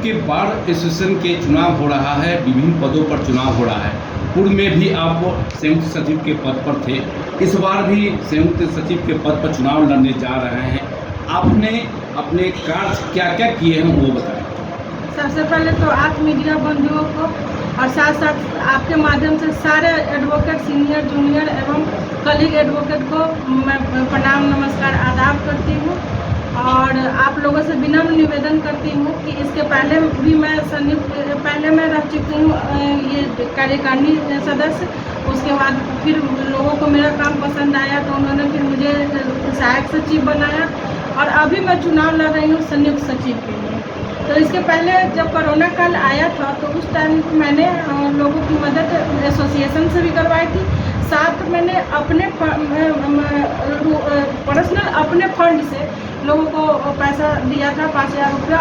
के bar association के चुनाव हो रहा है, विभिन्न पदों पर चुनाव हो रहा है। पूर्व में भी आप संयुक्त सचिव के पद पर थे, इस बार भी संयुक्त सचिव के पद पर चुनाव लड़ने जा रहे हैं। आपने अपने कार्य क्या क्या किए हैं वो बताएं। सबसे पहले तो आप मीडिया बंधुओं को और साथ साथ आपके माध्यम से सारे एडवोकेट, सीनियर, जूनियर एवं कलीग एडवोकेट को मैं प्रणाम, नमस्कार, आदाब करती हूँ। और आप लोगों से विनम्र निवेदन करती हूँ कि इसके पहले भी मैं रह चुकी हूँ ये कार्यकारिणी सदस्य। उसके बाद फिर लोगों को मेरा काम पसंद आया तो उन्होंने फिर मुझे सहायक सचिव बनाया और अभी मैं चुनाव लड़ रही हूँ संयुक्त सचिव के लिए। तो इसके पहले जब कोरोना काल आया था तो उस टाइम मैंने लोगों की मदद एसोसिएशन से भी करवाई थी। साथ मैंने अपने पर्सनल अपने फंड से लोगों को पैसा दिया था 5,000 रुपया।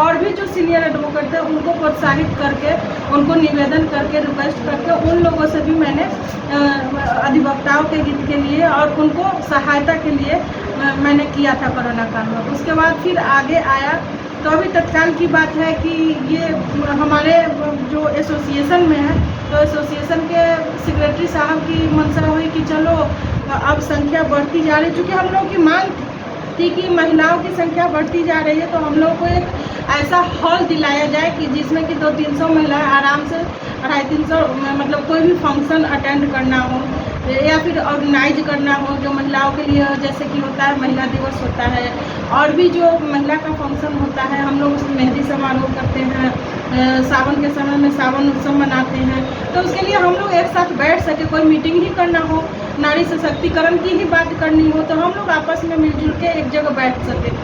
और भी जो सीनियर एडवोकेट थे उनको प्रोत्साहित करके, उनको निवेदन करके, रिक्वेस्ट करके उन लोगों से भी मैंने अधिवक्ताओं के हित के लिए और उनको सहायता के लिए मैंने किया था कोरोना काल में। उसके बाद फिर आगे आया तो अभी तत्काल की बात है कि ये हमारे जो एसोसिएशन में है तो एसोसिएशन के सेक्रेटरी साहब की मंशा हुई कि चलो अब संख्या बढ़ती जा रही, चूँकि हम लोगों की मांग थी कि महिलाओं की संख्या बढ़ती जा रही है तो हम लोग को एक ऐसा हॉल दिलाया जाए कि जिसमें कि 200-300 महिलाएं आराम से 250-300 मतलब कोई भी फंक्शन अटेंड करना हो या फिर ऑर्गेनाइज करना हो जो महिलाओं के लिए, जैसे कि होता है महिला दिवस होता है और भी जो महिला का फंक्शन होता है, हम लोग उसमें मेहंदी समारोह करते हैं, सावन के समय में सावन उत्सव मनाते हैं। तो उसके लिए हम लोग एक साथ बैठ सके, कोई मीटिंग ही करना हो, नारी सशक्तिकरण की ही बात करनी हो तो हम लोग आपस में मिलजुल के एक जगह बैठ सके।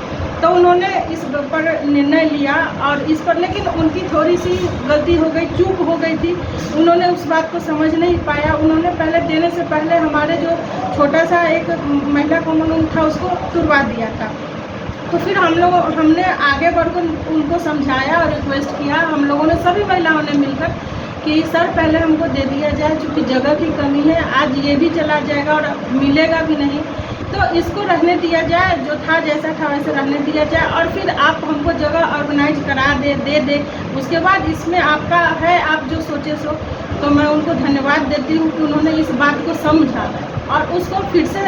तो उन्होंने इस पर निर्णय लिया और इस पर लेकिन उनकी थोड़ी सी गलती हो गई, चूक हो गई थी। उन्होंने उस बात को समझ नहीं पाया। उन्होंने पहले देने से पहले हमारे जो छोटा सा एक महिला कॉमन रूम था उसको तुड़वा दिया था। तो फिर हमने आगे बढ़कर उनको समझाया और रिक्वेस्ट किया, हम लोगों ने सभी महिलाओं ने मिलकर कि सर पहले हमको दे दिया जाए, चूँकि जगह की कमी है, आज ये भी चला जाएगा और मिलेगा भी नहीं, तो इसको रहने दिया जाए, जो था जैसा था वैसे रहने दिया जाए और फिर आप हमको जगह ऑर्गेनाइज करा दे उसके बाद इसमें आपका है, आप जो सोचे सो। तो मैं उनको धन्यवाद देती हूँ कि उन्होंने इस बात को समझा और उसको फिर से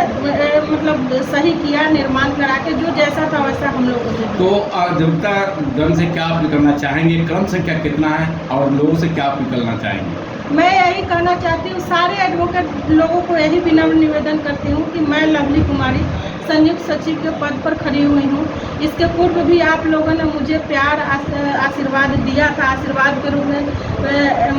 मतलब सही किया, निर्माण करा के जो जैसा था वैसा हम लोग को। तो अधिवक्ता दल से क्या अपील करना चाहेंगे, क्रम संख्या कितना है और लोगों से क्या अपील करना चाहेंगे? मैं यही कहना चाहती हूँ, सारे एडवोकेट लोगों को यही विनम्र निवेदन करती हूँ कि मैं लवली कुमारी संयुक्त सचिव के पद पर खड़ी हुई हूँ। इसके पूर्व भी आप लोगों ने मुझे प्यार आशीर्वाद दिया था, आशीर्वाद के रूप में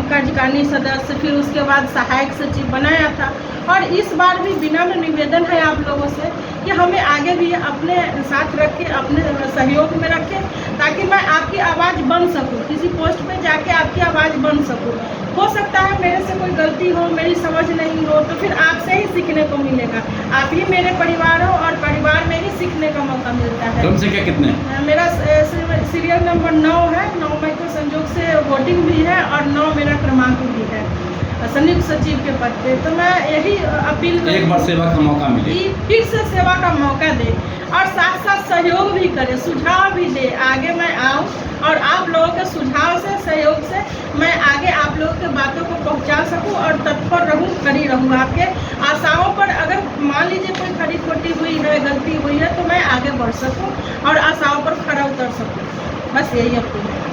कार्यकारिणी सदस्य, फिर उसके बाद सहायक सचिव बनाया था। और इस बार भी विनम्र निवेदन है आप लोगों से कि हमें आगे भी अपने साथ रख के, अपने सहयोग में रखें ताकि मैं आपकी आवाज़ बन सकूं, किसी पोस्ट पे जाके आपकी आवाज़ बन सकूं। हो सकता है मेरे से कोई गलती हो, मेरी समझ नहीं हो, तो फिर आपसे ही सीखने को मिलेगा। आप ही मेरे परिवार हो और परिवार में ही सीखने का मौका मिलता है। क्रम संख्या कितने? मेरा सीरियल नंबर 9 है। 9 में तो संयोग से वोटिंग भी है और 9 मेरा क्रमांक भी है संयुक्त सचिव के पद पे। तो मैं यही अपील करूँ, एक बार सेवा का मौका मिले, फिर से सेवा का मौका दे और साथ साथ सहयोग भी करे, सुझाव भी दे, आगे मैं आऊँ और आप लोगों के सुझाव से, सहयोग से मैं आगे आप लोगों के बातों को पहुंचा सकूं और तत्पर रहूं, खड़ी रहूं। आपके आशाओं पर अगर मान लीजिए कोई खड़ी खोटी हुई है, गलती हुई है तो मैं आगे बढ़ सकूं और आशाओं पर खरा उतर सकूं। बस यही अपील है।